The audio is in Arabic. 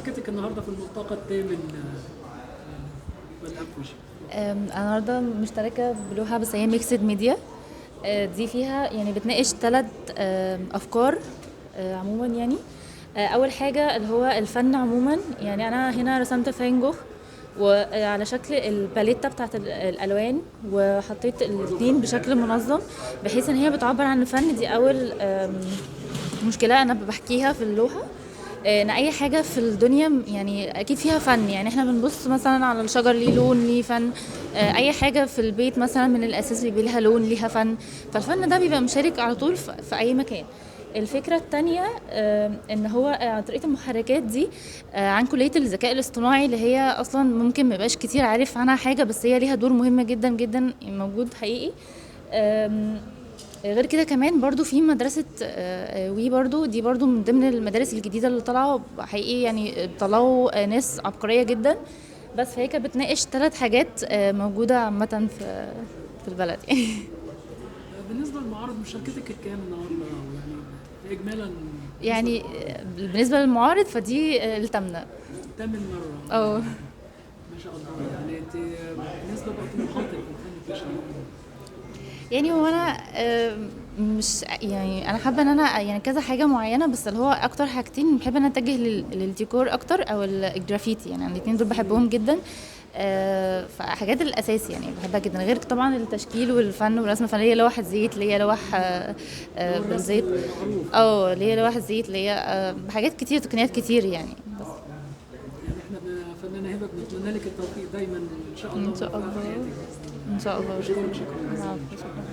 مشاركتك النهارده في الملتقى الثامن بالأنفوش؟ انا النهارده مشتركه بلوحه بس هي ميكسد ميديا. دي فيها يعني بتناقش 3 افكار عموما يعني. اول حاجه اللي هو الفن عموما، يعني انا هنا رسمت فان جوخ وعلى شكل الباليتة بتاعت الالوان، وحطيت الاتنين بشكل منظم بحيث ان هي بتعبر عن الفن. دي اول مشكله انا بحكيها في اللوحه، ان اي حاجه في الدنيا يعني اكيد فيها فن. يعني احنا بنبص مثلا على الشجر ليه لون ليه فن، اي حاجه في البيت مثلا من الاساس بيبقى لها لون ليها فن. فالفن ده بيبقى مشارك على طول في اي مكان. الفكرة التانية ان هو عن طريقة المحركات دي، عن كلية الذكاء الاصطناعي اللي هي اصلا ممكن ميبقاش كتير عارف عنها حاجة، بس هي ليها دور مهم جدا جدا موجود حقيقي. غير كده كمان برضو في مدرسة وي، برضو دي برضو من ضمن المدارس الجديدة اللي طالعة حقيقي، يعني طلعوا ناس عبقرية جدا. بس فهي كانت بتناقش 3 حاجات موجودة عامة في البلد يعني. بالنسبة للمعارض مشاركتك الكام النهارده يعني إجمالا؟ بالنسبة يعني للمعارض بالنسبة للمعارض فدي التامنة. ثامن مرة. اه ما شاء الله. يعني أنت بالنسبة لطموحاتك في الفن التشكيلي؟ يعني هو انا مش يعني انا حابه ان انا يعني كذا حاجه معينه، بس اللي هو اكتر حاجتين بحب ان انا اتجه للديكور اكتر او الجرافيتي، يعني الاثنين دول بحبهم جدا. فحاجات الاساس يعني بحبها جدا، غير طبعا التشكيل والفن والرسم. فليا لوح زيت، ليا لوح اللي هو الرسم بالزيت. المعروف. اه ليا لوح زيت، ليا حاجات كتير، تقنيات كتير يعني. بس يعني احنا فنانة هبة بنتمنى لك التوفيق دايما ان شاء الله ان شاء وموفقة في الله، حياتك باذن الله. ان شاء الله. بشكرك شكرا العفو، جزيلا. شكرا.